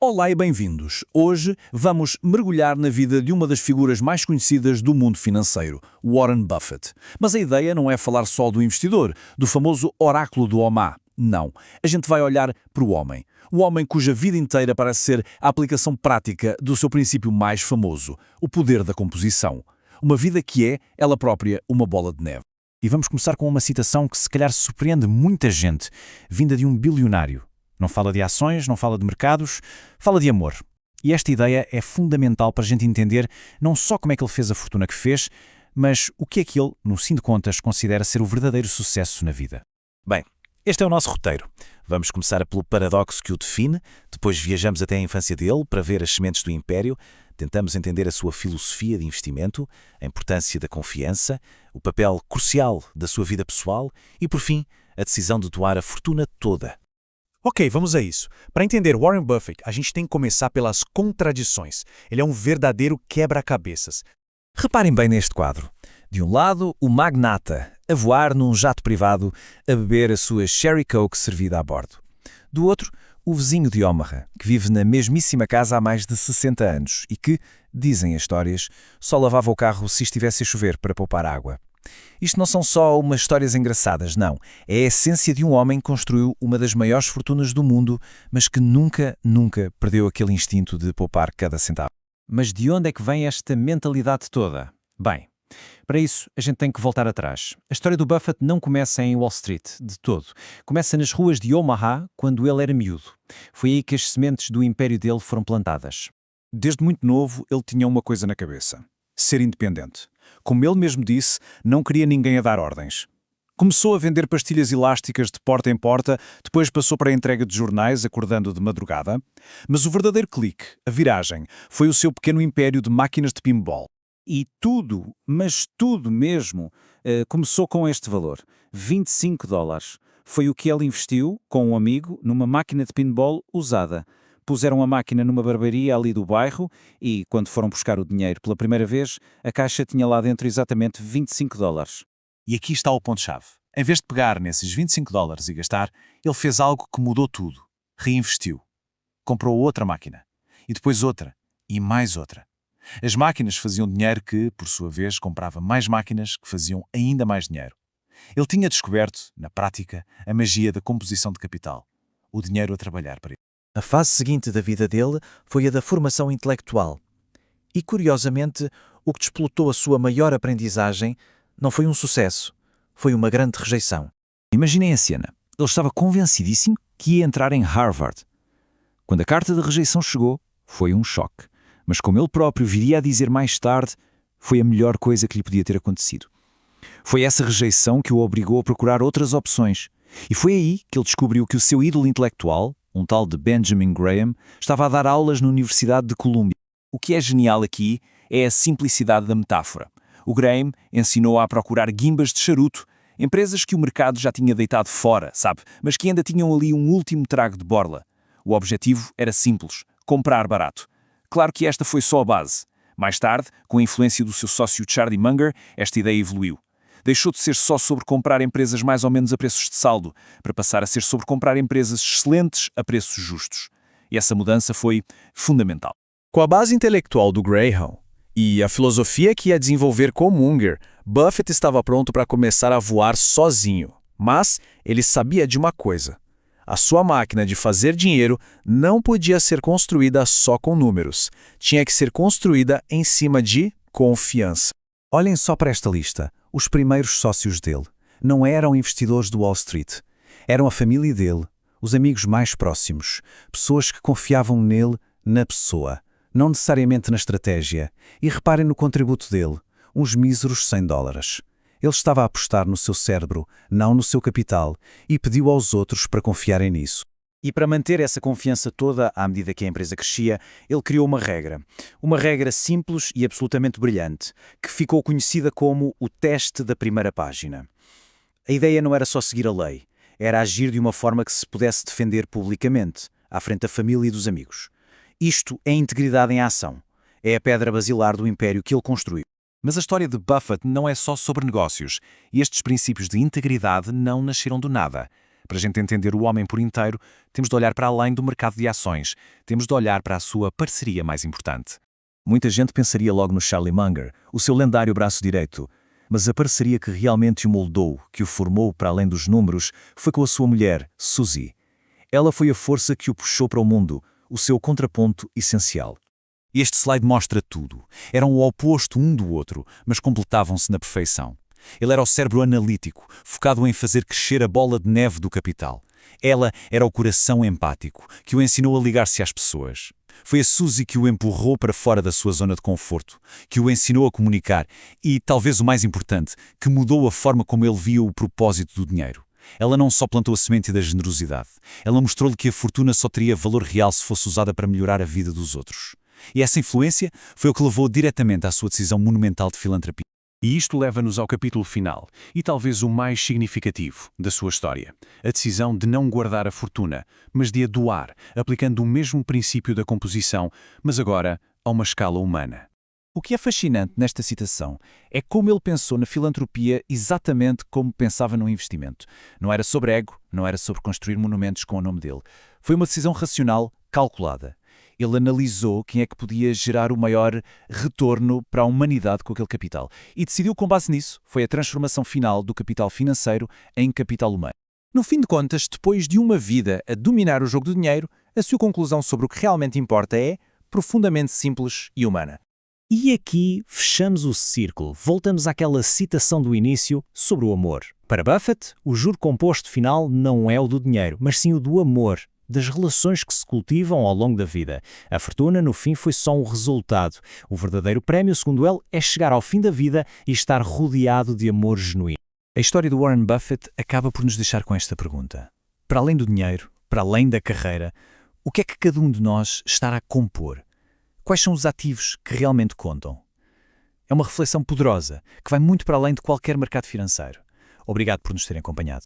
Olá e bem-vindos. Hoje vamos mergulhar na vida de uma das figuras mais conhecidas do mundo financeiro, Warren Buffett. Mas a ideia não é falar só do investidor, do famoso oráculo do Omaha. Não. A gente vai olhar para o homem. O homem cuja vida inteira parece ser a aplicação prática do seu princípio mais famoso, o poder da composição. Uma vida que é, ela própria, uma bola de neve. E vamos começar com uma citação que se calhar surpreende muita gente, vinda de um bilionário. Não fala de ações, não fala de mercados, fala de amor. E esta ideia é fundamental para a gente entender não só como é que ele fez a fortuna que fez, mas o que é que ele, no fim de contas, considera ser o verdadeiro sucesso na vida. Bem, este é o nosso roteiro. Vamos começar pelo paradoxo que o define, depois viajamos até a infância dele para ver as sementes do império, tentamos entender a sua filosofia de investimento, a importância da confiança, o papel crucial da sua vida pessoal e, por fim, a decisão de doar a fortuna toda. Ok, vamos a isso. Para entender Warren Buffett, a gente tem que começar pelas contradições. Ele é um verdadeiro quebra-cabeças. Reparem bem neste quadro. De um lado, o magnata, a voar num jato privado, a beber a sua Sherry Coke servida a bordo. Do outro, o vizinho de Omaha, que vive na mesmíssima casa há mais de 60 anos e que, dizem as histórias, só lavava o carro se estivesse a chover para poupar água. Isto não são só umas histórias engraçadas, não. É a essência de um homem que construiu uma das maiores fortunas do mundo, mas que nunca perdeu aquele instinto de poupar cada centavo. Mas de onde é que vem esta mentalidade toda? Bem, para isso a gente tem que voltar atrás. A história do Buffett não começa em Wall Street, de todo. Começa nas ruas de Omaha, quando ele era miúdo. Foi aí que as sementes do império dele foram plantadas. Desde muito novo, ele tinha uma coisa na cabeça: ser independente. Como ele mesmo disse, não queria ninguém a dar ordens. Começou a vender pastilhas elásticas de porta em porta, depois passou para a entrega de jornais, acordando de madrugada. Mas o verdadeiro clique, a viragem, foi o seu pequeno império de máquinas de pinball. E tudo, mas tudo mesmo, começou com este valor, $25. Foi o que ele investiu, com um amigo, numa máquina de pinball usada. Puseram a máquina numa barbearia ali do bairro e, quando foram buscar o dinheiro pela primeira vez, a caixa tinha lá dentro exatamente $25. E aqui está o ponto-chave. Em vez de pegar nesses $25 e gastar, ele fez algo que mudou tudo. Reinvestiu. Comprou outra máquina. E depois outra. E mais outra. As máquinas faziam dinheiro que, por sua vez, comprava mais máquinas que faziam ainda mais dinheiro. Ele tinha descoberto, na prática, a magia da composição de capital. O dinheiro a trabalhar para ele. A fase seguinte da vida dele foi a da formação intelectual. E, curiosamente, o que desplotou a sua maior aprendizagem não foi um sucesso, foi uma grande rejeição. Imaginem a cena. Ele estava convencidíssimo que ia entrar em Harvard. Quando a carta de rejeição chegou, foi um choque. Mas como ele próprio viria a dizer mais tarde, foi a melhor coisa que lhe podia ter acontecido. Foi essa rejeição que o obrigou a procurar outras opções. E foi aí que ele descobriu que o seu ídolo intelectual, um tal de Benjamin Graham, estava a dar aulas na Universidade de Colômbia. O que é genial aqui é a simplicidade da metáfora. O Graham ensinou-a a procurar guimbas de charuto, empresas que o mercado já tinha deitado fora, sabe, mas que ainda tinham ali um último trago de borla. O objetivo era simples: comprar barato. Claro que esta foi só a base. Mais tarde, com a influência do seu sócio Charlie Munger, esta ideia evoluiu. Deixou de ser só sobre comprar empresas mais ou menos a preços de saldo, para passar a ser sobre comprar empresas excelentes a preços justos. E essa mudança foi fundamental. Com a base intelectual do Graham e a filosofia que ia desenvolver com Munger, Buffett estava pronto para começar a voar sozinho. Mas ele sabia de uma coisa: a sua máquina de fazer dinheiro não podia ser construída só com números. Tinha que ser construída em cima de confiança. Olhem só para esta lista. Os primeiros sócios dele não eram investidores do Wall Street. Eram a família dele, os amigos mais próximos, pessoas que confiavam nele, na pessoa, não necessariamente na estratégia. E reparem no contributo dele, uns míseros $100. Ele estava a apostar no seu cérebro, não no seu capital, e pediu aos outros para confiarem nisso. E para manter essa confiança toda, à medida que a empresa crescia, ele criou uma regra. Uma regra simples e absolutamente brilhante, que ficou conhecida como o teste da primeira página. A ideia não era só seguir a lei, era agir de uma forma que se pudesse defender publicamente, à frente da família e dos amigos. Isto é integridade em ação. É a pedra basilar do império que ele construiu. Mas a história de Buffett não é só sobre negócios. E estes princípios de integridade não nasceram do nada. Para a gente entender o homem por inteiro, temos de olhar para além do mercado de ações, temos de olhar para a sua parceria mais importante. Muita gente pensaria logo no Charlie Munger, o seu lendário braço direito. Mas a parceria que realmente o moldou, que o formou para além dos números, foi com a sua mulher, Suzy. Ela foi a força que o puxou para o mundo, o seu contraponto essencial. Este slide mostra tudo. Eram o oposto um do outro, mas completavam-se na perfeição. Ele era o cérebro analítico, focado em fazer crescer a bola de neve do capital. Ela era o coração empático, que o ensinou a ligar-se às pessoas. Foi a Suzy que o empurrou para fora da sua zona de conforto, que o ensinou a comunicar e, talvez o mais importante, que mudou a forma como ele via o propósito do dinheiro. Ela não só plantou a semente da generosidade, ela mostrou-lhe que a fortuna só teria valor real se fosse usada para melhorar a vida dos outros. E essa influência foi o que levou diretamente à sua decisão monumental de filantropia. E isto leva-nos ao capítulo final, e talvez o mais significativo da sua história. A decisão de não guardar a fortuna, mas de a doar, aplicando o mesmo princípio da composição, mas agora a uma escala humana. O que é fascinante nesta citação é como ele pensou na filantropia exatamente como pensava no investimento. Não era sobre ego, não era sobre construir monumentos com o nome dele. Foi uma decisão racional, calculada. Ele analisou quem é que podia gerar o maior retorno para a humanidade com aquele capital. E decidiu com base nisso, foi a transformação final do capital financeiro em capital humano. No fim de contas, depois de uma vida a dominar o jogo do dinheiro, a sua conclusão sobre o que realmente importa é profundamente simples e humana. E aqui fechamos o círculo, voltamos àquela citação do início sobre o amor. Para Buffett, o juro composto final não é o do dinheiro, mas sim o do amor, das relações que se cultivam ao longo da vida. A fortuna, no fim, foi só um resultado. O verdadeiro prémio, segundo ele, é chegar ao fim da vida e estar rodeado de amor genuíno. A história do Warren Buffett acaba por nos deixar com esta pergunta. Para além do dinheiro, para além da carreira, o que é que cada um de nós está a compor? Quais são os ativos que realmente contam? É uma reflexão poderosa, que vai muito para além de qualquer mercado financeiro. Obrigado por nos terem acompanhado.